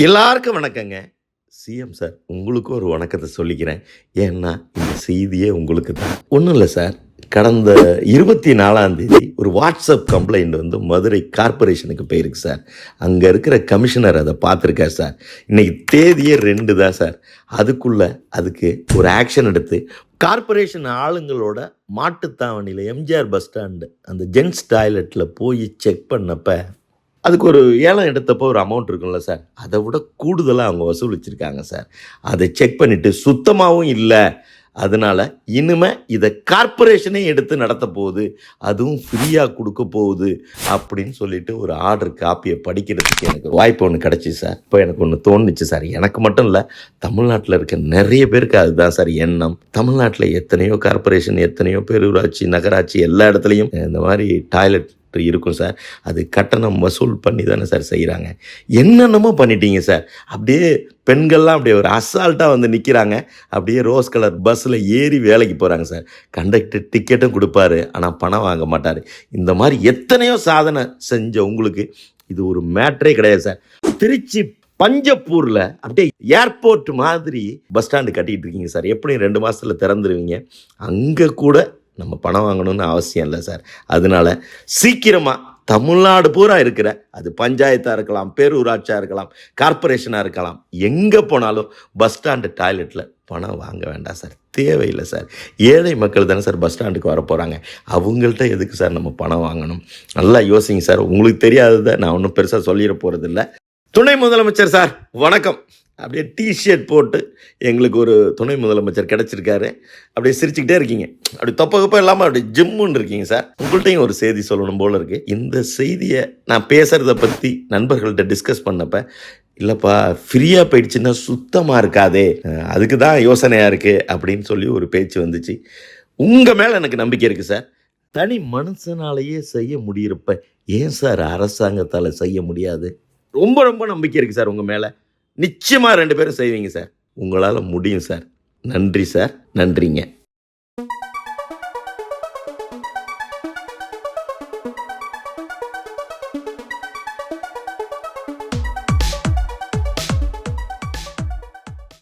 எல்லாருக்கும் வணக்கங்க. CM sir, உங்களுக்கும் ஒரு வணக்கத்தை சொல்லிக்கிறேன். ஏன்னா இந்த செய்தியே உங்களுக்கு தான். ஒன்றும் இல்லை சார், கடந்த 24ஆம் தேதி ஒரு வாட்ஸ்அப் கம்ப்ளைண்ட் வந்து மதுரை கார்பரேஷனுக்கு போயிருக்கு சார். அங்கே இருக்கிற கமிஷனர் அதை பார்த்துருக்கார் சார். இன்னைக்கு தேதியே 2 தான் சார். அதுக்கு ஒரு ஆக்ஷன் எடுத்து கார்பரேஷன் ஆளுங்களோட மாட்டுத்தாவணியில் எம்ஜிஆர் பஸ் ஸ்டாண்டு அந்த ஜென்ஸ் டாய்லெட்டில் போய் செக் பண்ணப்போ அதுக்கு ஒரு ஏலம் எடுத்தப்போ ஒரு அமௌண்ட் இருக்குல்ல சார், அதை விட கூடுதலாக அவங்க வசூலிச்சிருக்காங்க சார். அதை செக் பண்ணிவிட்டு சுத்தமாகவும் இல்லை, அதனால் இனிமே இதை கார்பரேஷனே எடுத்து நடத்த போகுது, அதுவும் ஃப்ரீயாக கொடுக்க போகுது அப்படின்னு சொல்லிட்டு ஒரு ஆர்டர் காப்பியை படிக்கிறதுக்கு எனக்கு வாய்ப்பு ஒன்று கிடச்சி சார். இப்போ எனக்கு ஒன்று தோணுச்சு சார், எனக்கு மட்டும் இல்லை, தமிழ்நாட்டில் இருக்க நிறைய பேருக்கு அதுதான் சார் எண்ணம். தமிழ்நாட்டில் எத்தனையோ கார்பரேஷன், எத்தனையோ பேரூராட்சி, நகராட்சி, எல்லா இடத்துலையும் இந்த மாதிரி டாய்லெட் இருக்கும் சார். அது கட்டணம் வசூல் பண்ணி தானே சார் செய்கிறாங்க. என்னென்னமோ பண்ணிட்டீங்க சார். அப்படியே பெண்கள்லாம் அப்படியே ஒரு அசால்ட்டாக வந்து நிற்கிறாங்க. அப்படியே ரோஸ் கலர் பஸ்ஸில் ஏறி வேலைக்கு போகிறாங்க சார். கண்டக்டர் டிக்கெட்டும் கொடுப்பாரு, ஆனால் பணம் வாங்க மாட்டார். இந்த மாதிரி எத்தனையோ சாதனை செஞ்ச உங்களுக்கு இது ஒரு மேட்ரே கிடையாது சார். திருச்சி பஞ்சப்பூரில் அப்படியே ஏர்போர்ட் மாதிரி பஸ் ஸ்டாண்டு கட்டிகிட்டு இருக்கீங்க சார். எப்படியும் 2 மாதத்தில் திறந்துருவீங்க. அங்கே கூட நம்ம பணம் வாங்கணும்னு அவசியம் இல்லை சார். அதனால சீக்கிரமாக தமிழ்நாடு பூரா இருக்கிற, அது பஞ்சாயத்தாக இருக்கலாம், பேரூராட்சியாக இருக்கலாம், கார்பரேஷனாக இருக்கலாம், எங்கே போனாலும் பஸ் ஸ்டாண்டு டாய்லெட்டில் பணம் வாங்க வேண்டாம் சார். தேவையில்லை சார். ஏழை மக்கள் தானே சார் பஸ் ஸ்டாண்டுக்கு வர போகிறாங்க. அவங்கள்ட்ட எதுக்கு சார் நம்ம பணம் வாங்கணும்? நல்லா யோசிங்க சார். உங்களுக்கு தெரியாததை நான் ஒன்றும் பெருசாக சொல்லிட போகிறதில்ல. துணை முதலமைச்சர் சார் வணக்கம். அப்படியே டிஷர்ட் போட்டு எங்களுக்கு ஒரு துணை முதலமைச்சர் கிடச்சிருக்காரு. அப்படியே சிரிச்சுக்கிட்டே இருக்கீங்க, அப்படி தொப்பகப்போ இல்லாமல் அப்படி ஜிம்முன்னு இருக்கீங்க சார். உங்கள்கிட்டையும் ஒரு செய்தி சொல்லணும் போல் இருக்குது. இந்த செய்தியை நான் பேசுகிறத பற்றி நண்பர்கள்ட்ட டிஸ்கஸ் பண்ணப்போ, இல்லைப்பா ஃப்ரீயாக போயிடுச்சுன்னா சுத்தமாக இருக்காதே, அதுக்கு தான் யோசனையாக இருக்குது அப்படின்னு சொல்லி ஒரு பேச்சு வந்துச்சு. உங்கள் மேலே எனக்கு நம்பிக்கை இருக்குது சார். தனி மனுஷனாலேயே செய்ய முடியிறப்ப ஏன் சார் அரசாங்கத்தால் செய்ய முடியாது? ரொம்ப ரொம்ப நம்பிக்கை இருக்குது சார் உங்கள் மேலே. நிச்சயமாக 2 பேரும் செய்வீங்க சார். உங்களால் முடியும் சார். நன்றி சார், நன்றிங்க.